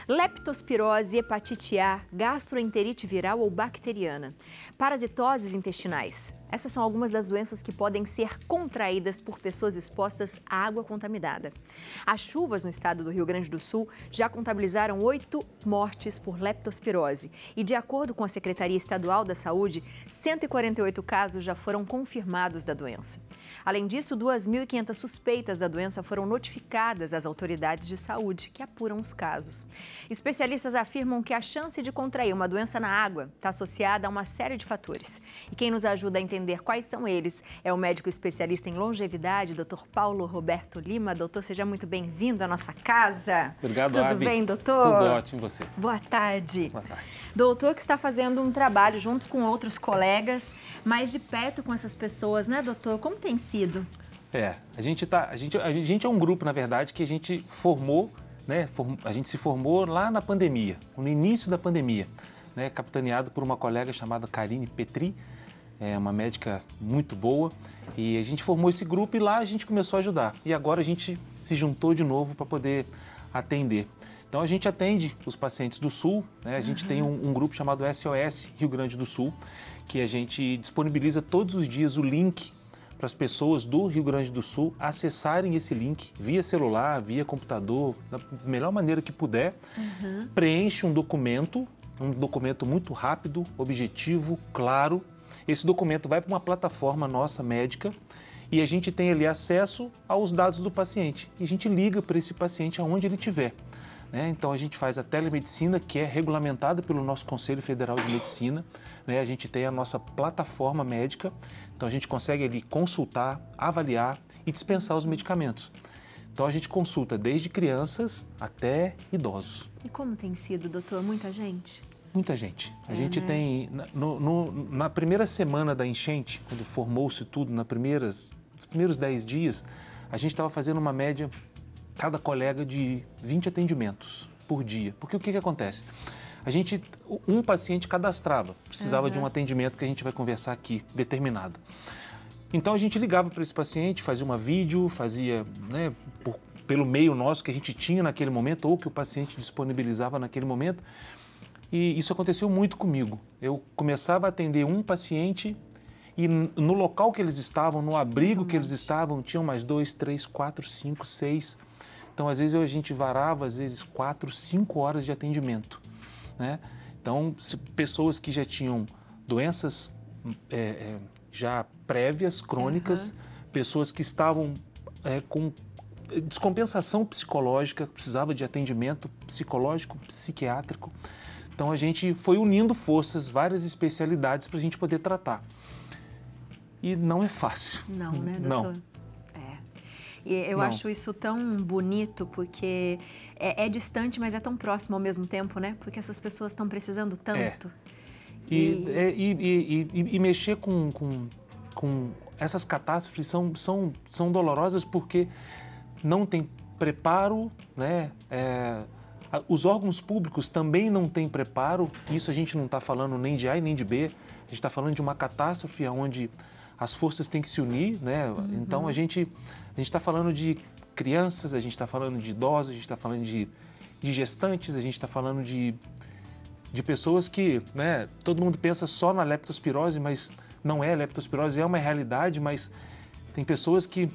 Leptospirose, hepatite A, gastroenterite viral ou bacteriana, parasitoses intestinais. Essas são algumas das doenças que podem ser contraídas por pessoas expostas à água contaminada. As chuvas no estado do Rio Grande do Sul já contabilizaram 8 mortes por leptospirose. E, de acordo com a Secretaria Estadual da Saúde, 148 casos já foram confirmados da doença. Além disso, 2.500 suspeitas da doença foram notificadas às autoridades de saúde, que apuram os casos. Especialistas afirmam que a chance de contrair uma doença na água está associada a uma série de fatores. E quem nos ajuda a entender quais são eles é o médico especialista em longevidade, Dr. Paulo Roberto Lima. Doutor, seja muito bem-vindo à nossa casa. Obrigado, Tudo Abby. bem, doutor? Tudo ótimo, e você? Boa tarde. Boa tarde. Doutor, que está fazendo um trabalho junto com outros colegas, mais de perto com essas pessoas, né, doutor? Como tem sido? A gente é um grupo, na verdade, que a gente formou, né? A gente se formou lá na pandemia, no início da pandemia, né? Capitaneado por uma colega chamada Karine Petri, uma médica muito boa, e a gente formou esse grupo e lá a gente começou a ajudar. E agora a gente se juntou de novo para poder atender. Então a gente atende os pacientes do Sul, né? A gente tem um grupo chamado SOS Rio Grande do Sul, que a gente disponibiliza todos os dias o link para as pessoas do Rio Grande do Sul acessarem esse link via celular, via computador, da melhor maneira que puder. Preenche um documento muito rápido, objetivo, claro. Esse documento vai para uma plataforma nossa médica e a gente tem ali acesso aos dados do paciente. E a gente liga para esse paciente aonde ele estiver, né? Então a gente faz a telemedicina, que é regulamentada pelo nosso Conselho Federal de Medicina, né? A gente tem a nossa plataforma médica, então a gente consegue ali consultar, avaliar e dispensar os medicamentos. Então a gente consulta desde crianças até idosos. E como tem sido, doutor? Muita gente? Muita gente. A gente tem, na primeira semana da enchente, quando formou-se tudo, nos primeiros 10 dias, a gente estava fazendo uma média, cada colega, de 20 atendimentos por dia. Porque o que acontece? Um paciente cadastrava, precisava de um atendimento que a gente vai conversar aqui, determinado. Então a gente ligava para esse paciente, fazia uma vídeo, fazia, né, pelo meio nosso que a gente tinha naquele momento, ou que o paciente disponibilizava naquele momento. E isso aconteceu muito comigo. Eu começava a atender um paciente e no local que eles estavam, no abrigo que eles estavam, tinham mais 2, 3, 4, 5, 6. Então, às vezes, a gente varava, às vezes, 4, 5 horas de atendimento, né? Então, pessoas que já tinham doenças já prévias, crônicas, pessoas que estavam com descompensação psicológica, precisava de atendimento psicológico, psiquiátrico. Então a gente foi unindo forças, várias especialidades para a gente poder tratar. E não é fácil. Não, né, doutor? Não. E eu acho isso tão bonito, porque é distante, mas é tão próximo ao mesmo tempo, né? Porque essas pessoas estão precisando tanto. E mexer com essas catástrofes são dolorosas porque não tem preparo, né? Os órgãos públicos também não têm preparo. Isso a gente não está falando nem de A e nem de B. A gente está falando de uma catástrofe onde as forças têm que se unir, né? Então a gente está falando de crianças, a gente está falando de idosos, a gente está falando de gestantes, a gente está falando de pessoas que, né? Todo mundo pensa só na leptospirose, mas não é. Leptospirose é uma realidade, mas tem pessoas que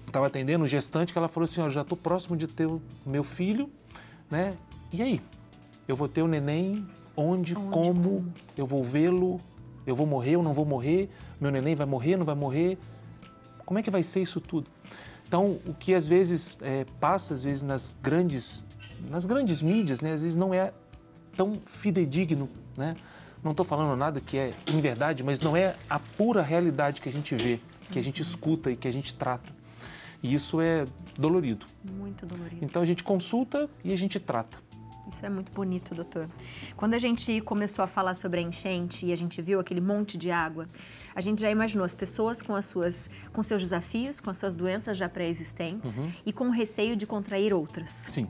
estava atendendo gestante que ela falou assim: ó, já estou próximo de ter o meu filho, né? E aí? Eu vou ter o neném? Onde? Como? Eu vou vê-lo? Eu vou morrer ou não vou morrer? Meu neném vai morrer, não vai morrer? Como é que vai ser isso tudo? Então, o que às vezes passa, às vezes nas grandes mídias, né? Às vezes não é tão fidedigno, né? Não estou falando nada que é inverdade, mas não é a pura realidade que a gente vê, que a gente escuta e que a gente trata. E isso é dolorido. Muito dolorido. Então a gente consulta e a gente trata. Isso é muito bonito, doutor. Quando a gente começou a falar sobre a enchente e a gente viu aquele monte de água, a gente já imaginou as pessoas com seus desafios, com as suas doenças já pré-existentes e com o receio de contrair outras. Sim.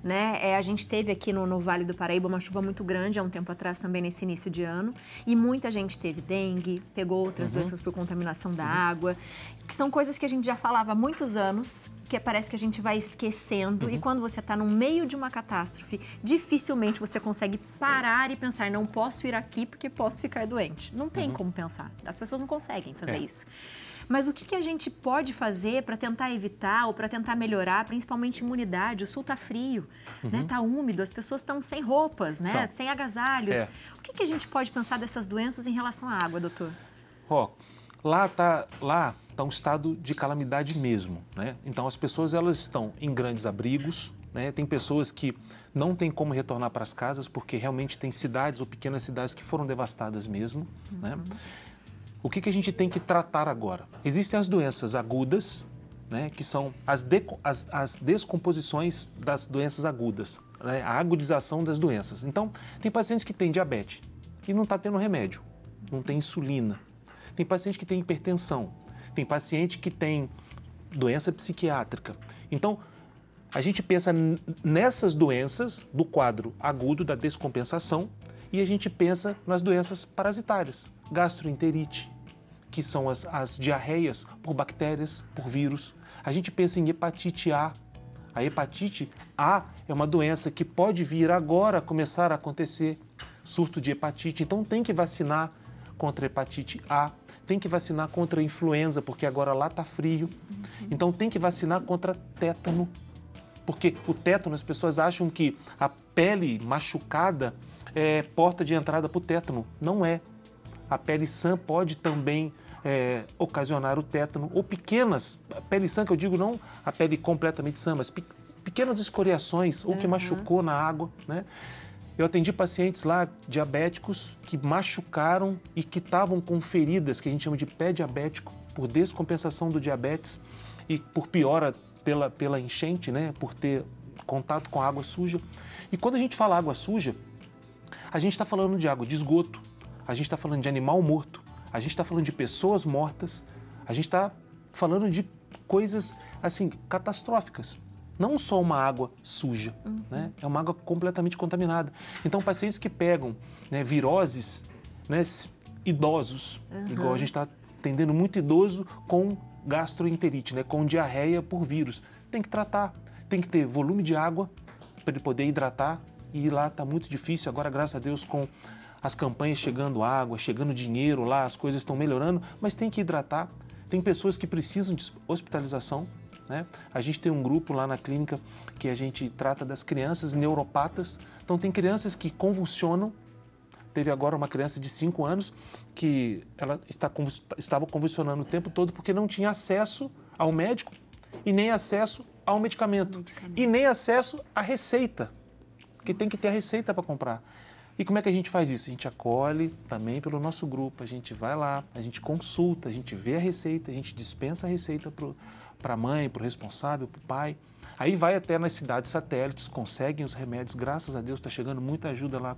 né? A gente teve aqui no Vale do Paraíba uma chuva muito grande há um tempo atrás também, nesse início de ano, e muita gente teve dengue, pegou outras doenças por contaminação da água, que são coisas que a gente já falava há muitos anos, que parece que a gente vai esquecendo, e quando você está no meio de uma catástrofe, dificilmente você consegue parar e pensar, não posso ir aqui porque posso ficar doente. Não tem como pensar, as pessoas não conseguem fazer isso. Mas o que a gente pode fazer para tentar evitar ou para tentar melhorar, principalmente imunidade? O sul está frio, né? Tá úmido, as pessoas estão sem roupas, sem agasalhos. O que a gente pode pensar dessas doenças em relação à água, doutor? Lá tá um estado de calamidade mesmo, né? Então as pessoas elas estão em grandes abrigos, né? Tem pessoas que não têm como retornar para as casas porque realmente tem cidades ou pequenas cidades que foram devastadas mesmo, né? O que a gente tem que tratar agora? Existem as doenças agudas, né, que são as descomposições das doenças agudas, né, a agudização das doenças. Então, tem pacientes que têm diabetes e não está tendo remédio, não tem insulina. Tem paciente que tem hipertensão, tem paciente que tem doença psiquiátrica. Então, a gente pensa nessas doenças do quadro agudo da descompensação e a gente pensa nas doenças parasitárias, gastroenterite, que são as diarreias por bactérias, por vírus. A gente pensa em hepatite A. A hepatite A é uma doença que pode vir agora começar a acontecer, surto de hepatite. Então tem que vacinar contra a hepatite A, tem que vacinar contra a influenza, porque agora lá está frio. Então tem que vacinar contra tétano, porque o tétano, as pessoas acham que a pele machucada é porta de entrada para o tétano. Não é. A pele sã pode também ocasionar o tétano, ou pequenas, a pele sã que eu digo não a pele completamente sã, mas pequenas escoriações, ou que machucou na água, né? Eu atendi pacientes lá, diabéticos, que machucaram e que estavam com feridas, que a gente chama de pé diabético, por descompensação do diabetes e por piora pela enchente, né? Por ter contato com água suja. E quando a gente fala água suja, a gente está falando de água de esgoto, a gente está falando de animal morto, a gente está falando de pessoas mortas, a gente está falando de coisas, assim, catastróficas. Não só uma água suja, né? É uma água completamente contaminada. Então, pacientes que pegam, né, viroses, né, idosos, igual a gente está atendendo muito idoso com gastroenterite, né, com diarreia por vírus, tem que tratar, tem que ter volume de água para ele poder hidratar, e lá está muito difícil. Agora, graças a Deus, com as campanhas chegando água, chegando dinheiro lá, as coisas estão melhorando, mas tem que hidratar. Tem pessoas que precisam de hospitalização, né? A gente tem um grupo lá na clínica que a gente trata das crianças neuropatas. Então tem crianças que convulsionam. Teve agora uma criança de 5 anos que ela estava convulsionando o tempo todo porque não tinha acesso ao médico e nem acesso ao medicamento. E nem acesso à receita, porque tem que ter a receita para comprar. E como é que a gente faz isso? A gente acolhe também pelo nosso grupo, a gente vai lá, a gente consulta, a gente vê a receita, a gente dispensa a receita para a mãe, para o responsável, para o pai. Aí vai até nas cidades satélites, conseguem os remédios, graças a Deus está chegando muita ajuda lá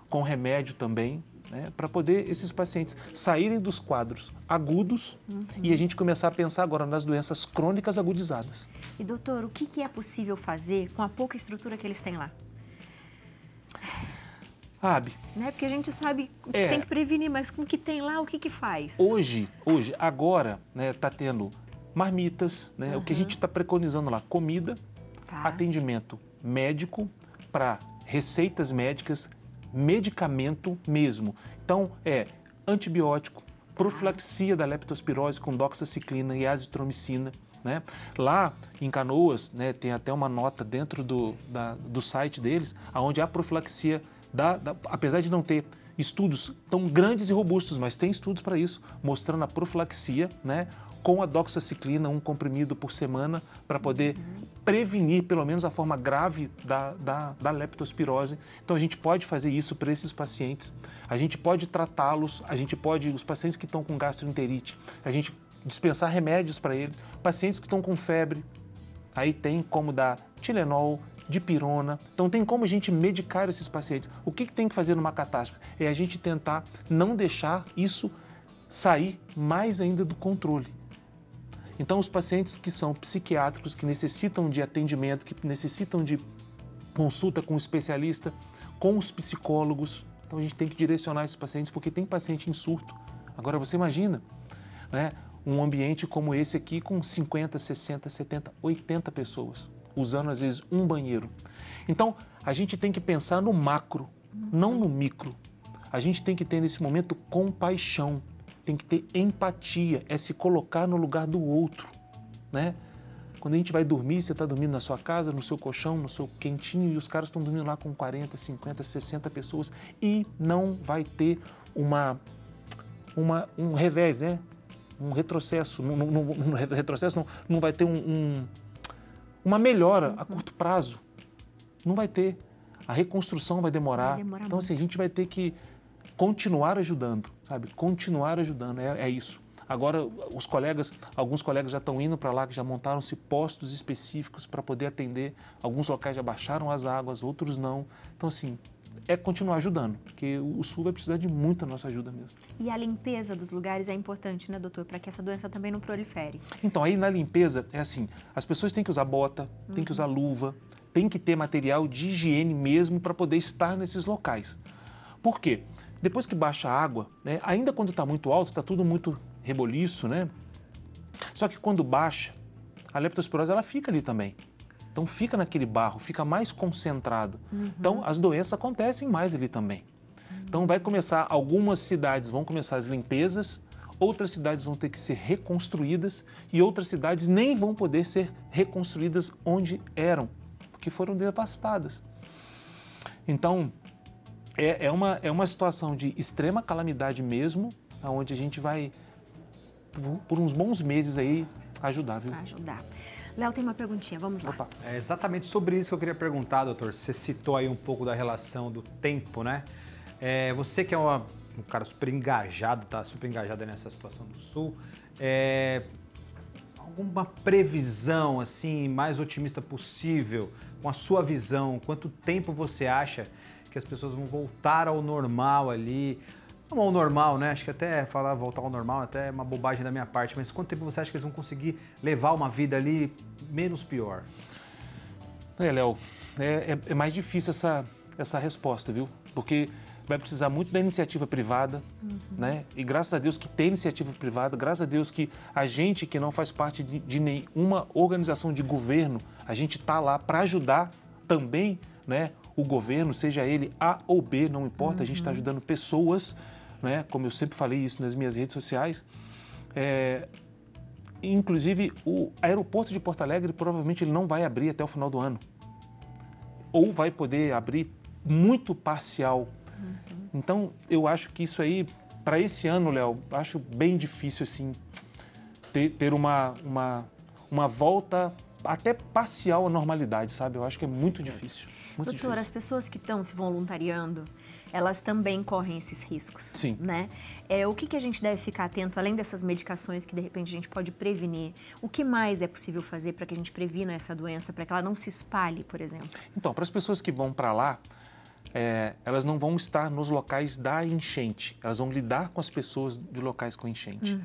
com remédio também, né, para poder esses pacientes saírem dos quadros agudos e a gente começar a pensar agora nas doenças crônicas agudizadas. E doutor, o que é possível fazer com a pouca estrutura que eles têm lá? Né? Porque a gente sabe que tem que prevenir, mas com o que tem lá, o que faz? Agora, né, tá tendo marmitas, né? O que a gente está preconizando lá, comida, atendimento médico para receitas médicas, medicamento mesmo. Então, antibiótico, profilaxia da leptospirose com doxaciclina e azitromicina, né? Lá em Canoas, né, tem até uma nota dentro do site deles, onde a profilaxia, apesar de não ter estudos tão grandes e robustos, mas tem estudos para isso, mostrando a profilaxia, né, com a doxaciclina, um comprimido por semana, para poder prevenir pelo menos a forma grave da leptospirose. Então a gente pode fazer isso para esses pacientes, a gente pode tratá-los, os pacientes que estão com gastroenterite, a gente dispensar remédios para eles, pacientes que estão com febre, aí tem como dar Tilenol, dipirona. Então tem como a gente medicar esses pacientes. O que tem que fazer numa catástrofe? É a gente tentar não deixar isso sair mais ainda do controle. Então os pacientes que são psiquiátricos, que necessitam de atendimento, que necessitam de consulta com o especialista, com os psicólogos. Então a gente tem que direcionar esses pacientes, porque tem paciente em surto. Agora você imagina, né, um ambiente como esse aqui com 50, 60, 70, 80 pessoas, usando às vezes um banheiro. Então a gente tem que pensar no macro, não no micro. A gente tem que ter nesse momento compaixão, tem que ter empatia, é se colocar no lugar do outro, né? Quando a gente vai dormir, você está dormindo na sua casa, no seu colchão, no seu quentinho, e os caras estão dormindo lá com 40, 50, 60 pessoas e não vai ter um revés, né? Um retrocesso. Não vai ter uma melhora a curto prazo. Não vai ter. A reconstrução vai demorar. Então, assim, a gente vai ter que continuar ajudando, sabe? Continuar ajudando, é isso. Agora, alguns colegas já estão indo para lá, que já montaram-se postos específicos para poder atender. Alguns locais já baixaram as águas, outros não. Então, assim, é continuar ajudando, porque o Sul vai precisar de muita nossa ajuda mesmo. E a limpeza dos lugares é importante, né, doutor? Para que essa doença também não prolifere. Então, aí na limpeza, é assim, as pessoas têm que usar bota, têm que usar luva, tem que ter material de higiene mesmo para poder estar nesses locais. Por quê? Depois que baixa a água, né, ainda quando está muito alto, está tudo muito reboliço, né? Só que quando baixa, a leptospirose ela fica ali também. Então fica naquele barro, fica mais concentrado. Então as doenças acontecem mais ali também. Então vai começar, algumas cidades vão começar as limpezas, outras cidades vão ter que ser reconstruídas e outras cidades nem vão poder ser reconstruídas onde eram, porque foram devastadas. Então é uma situação de extrema calamidade mesmo, onde a gente vai por uns bons meses aí ajudar, viu? Ajudar. Léo, tem uma perguntinha, vamos lá. Opa. É exatamente sobre isso que eu queria perguntar, doutor. Você citou aí um pouco da relação do tempo, né? Você que é um cara super engajado, tá super engajado nessa situação do Sul, alguma previsão, assim, mais otimista possível, com a sua visão? Quanto tempo você acha que as pessoas vão voltar ao normal ali? Não ao normal, né? Acho que até falar voltar ao normal até é uma bobagem da minha parte, mas quanto tempo você acha que eles vão conseguir levar uma vida ali menos pior? Léo, é mais difícil essa resposta, viu? Porque vai precisar muito da iniciativa privada, né? E graças a Deus que tem iniciativa privada, graças a Deus que a gente que não faz parte de nenhuma organização de governo, a gente está lá para ajudar também, né? O governo, seja ele A ou B, não importa, a gente está ajudando pessoas, né? Como eu sempre falei isso nas minhas redes sociais. Inclusive, o aeroporto de Porto Alegre provavelmente ele não vai abrir até o final do ano. Ou vai poder abrir muito parcial. Então, eu acho que isso aí, para esse ano, Léo, acho bem difícil, assim, ter uma volta até parcial à normalidade, sabe? Eu acho que é muito difícil. Muito Doutor, difícil. as pessoas que estão se voluntariando, elas também correm esses riscos, Sim. né? O que a gente deve ficar atento, além dessas medicações que de repente a gente pode prevenir? O que mais é possível fazer para que a gente previna essa doença, para que ela não se espalhe, por exemplo? Então, para as pessoas que vão para lá, elas não vão estar nos locais da enchente, elas vão lidar com as pessoas de locais com enchente.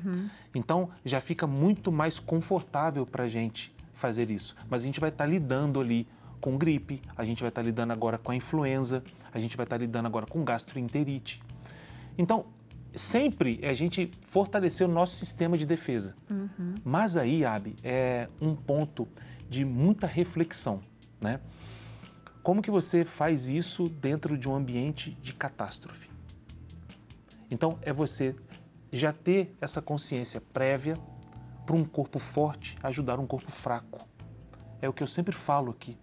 Então, já fica muito mais confortável para a gente fazer isso. Mas a gente vai estar lidando ali com gripe, a gente vai estar lidando agora com a influenza, a gente vai estar lidando agora com gastroenterite. Então, sempre a gente fortalecer o nosso sistema de defesa. Mas aí, Abi, é um ponto de muita reflexão, né? Como que você faz isso dentro de um ambiente de catástrofe? Então, é você já ter essa consciência prévia para um corpo forte ajudar um corpo fraco. É o que eu sempre falo aqui.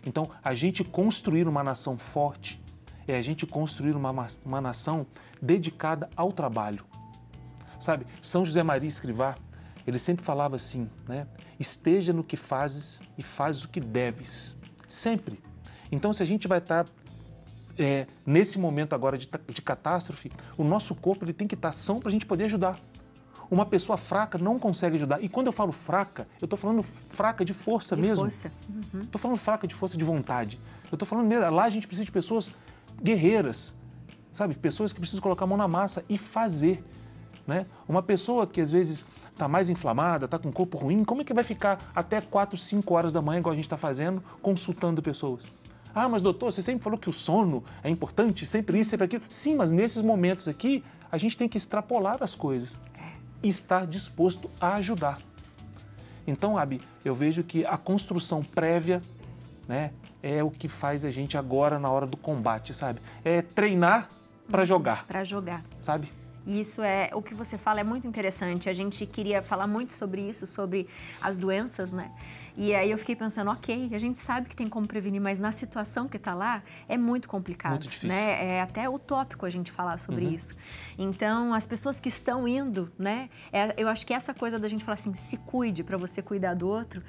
Então, a gente construir uma nação forte é a gente construir uma nação dedicada ao trabalho. Sabe, São José Maria Escrivá, ele sempre falava assim, né? Esteja no que fazes e fazes o que deves. Sempre. Então, se a gente vai estar nesse momento agora de catástrofe, o nosso corpo ele tem que estar são para a gente poder ajudar. Uma pessoa fraca não consegue ajudar. E quando eu falo fraca, eu estou falando fraca de força mesmo. Força. Estou falando fraca de força de vontade. Eu estou falando, lá a gente precisa de pessoas guerreiras, sabe? Pessoas que precisam colocar a mão na massa e fazer, né? Uma pessoa que às vezes está mais inflamada, está com o corpo ruim, como é que vai ficar até 4, 5 horas da manhã, igual a gente está fazendo, consultando pessoas? Ah, mas doutor, você sempre falou que o sono é importante, sempre isso, sempre aquilo. Sim, mas nesses momentos aqui, a gente tem que extrapolar as coisas e estar disposto a ajudar. Então, Abi, eu vejo que a construção prévia, né, é o que faz a gente agora na hora do combate, sabe? É treinar para jogar. Para jogar. Sabe? E isso é, o que você fala é muito interessante. A gente queria falar muito sobre isso, sobre as doenças, né? E aí eu fiquei pensando, ok, a gente sabe que tem como prevenir, mas na situação que está lá é muito complicado. Muito difícil. Né? É até utópico a gente falar sobre isso. Então, as pessoas que estão indo, né? Eu acho que essa coisa da gente falar assim, se cuide para você cuidar do outro,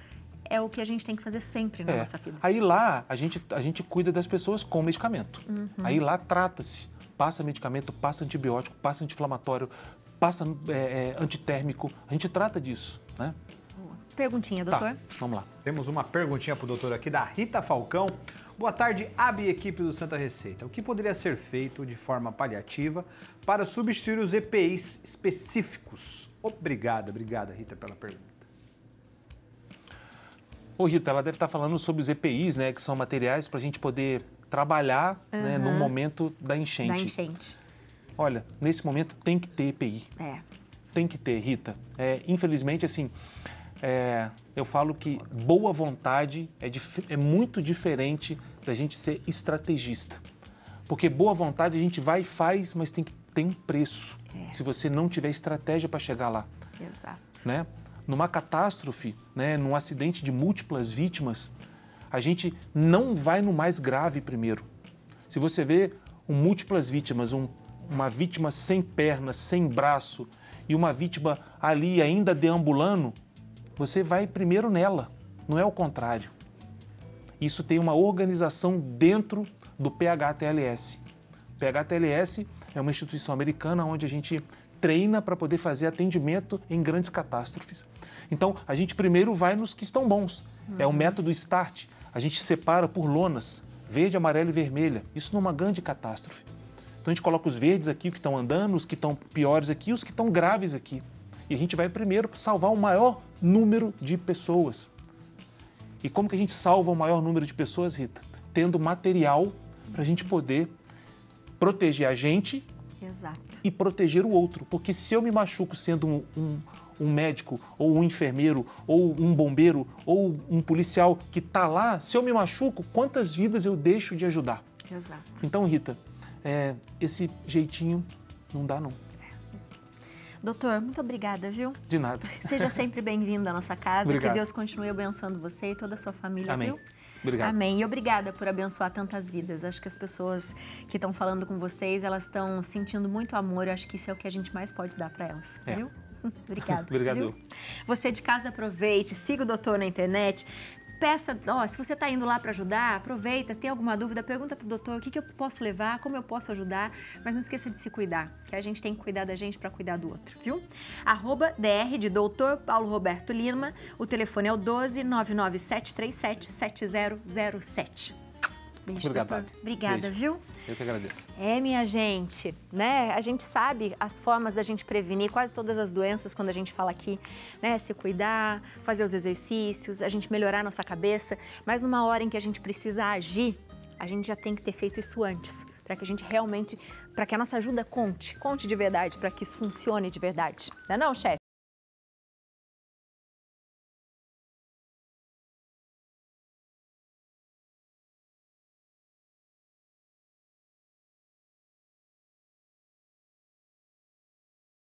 é o que a gente tem que fazer sempre na nossa vida. Aí lá, a gente cuida das pessoas com medicamento. Aí lá trata-se. Passa medicamento, passa antibiótico, passa anti-inflamatório, passa antitérmico. A gente trata disso, né? Perguntinha, doutor. Tá, vamos lá. Temos uma perguntinha para o doutor aqui da Rita Falcão. Boa tarde, Abi e equipe do Santa Receita. O que poderia ser feito de forma paliativa para substituir os EPIs específicos? Obrigada Rita, pela pergunta. Ô Rita, ela deve estar falando sobre os EPIs, né, que são materiais para a gente poder trabalhar né, no momento da enchente. Da enchente. Olha, nesse momento tem que ter EPI. Tem que ter, Rita. Infelizmente, assim, eu falo que boa vontade é muito diferente da gente ser estrategista. Porque boa vontade a gente vai e faz, mas tem que ter um preço. Se você não tiver estratégia para chegar lá. Exato. Né? Numa catástrofe, né, num acidente de múltiplas vítimas, a gente não vai no mais grave primeiro. Se você vê múltiplas vítimas, uma vítima sem perna, sem braço e uma vítima ali ainda deambulando, você vai primeiro nela, não é o contrário. Isso tem uma organização dentro do PHTLS. O PHTLS é uma instituição americana onde a gente treina para poder fazer atendimento em grandes catástrofes. Então, a gente primeiro vai nos que estão bons. É o método START. A gente separa por lonas, verde, amarela e vermelha. Isso numa grande catástrofe. Então, a gente coloca os verdes aqui, os que estão andando, os que estão piores aqui, os que estão graves aqui. E a gente vai primeiro salvar o maior número de pessoas. E como que a gente salva o maior número de pessoas, Rita? Tendo material para a gente poder proteger a gente e proteger o outro. Porque se eu me machuco sendo um médico, ou um enfermeiro, ou um bombeiro, ou um policial que está lá, se eu me machuco, quantas vidas eu deixo de ajudar? Exato. Então, Rita, esse jeitinho não dá, não. Doutor, muito obrigada, viu? De nada. Seja sempre bem-vindo à nossa casa. Obrigado. Que Deus continue abençoando você e toda a sua família, Amém. Viu? Obrigado. Amém. E obrigada por abençoar tantas vidas. Acho que as pessoas que estão falando com vocês, elas estão sentindo muito amor. Eu acho que isso é o que a gente mais pode dar para elas, viu? Obrigada. Obrigado. Viu? Você de casa, aproveite, siga o doutor na internet. Peça, se você está indo lá para ajudar, aproveita, se tem alguma dúvida, pergunta para o doutor o que eu posso levar, como eu posso ajudar, mas não esqueça de se cuidar, que a gente tem que cuidar da gente para cuidar do outro, viu? @DR de Dr. Paulo Roberto Lima, o telefone é o 12 99737 7007. Beijo, Obrigado, doutor. Obrigada, Beijo. viu? Eu que agradeço. Minha gente, né? A gente sabe as formas da gente prevenir quase todas as doenças quando a gente fala aqui, né? Se cuidar, fazer os exercícios, a gente melhorar a nossa cabeça, mas numa hora em que a gente precisa agir, a gente já tem que ter feito isso antes, para que a gente realmente, para que a nossa ajuda conte de verdade, para que isso funcione de verdade. Não é não, chefe?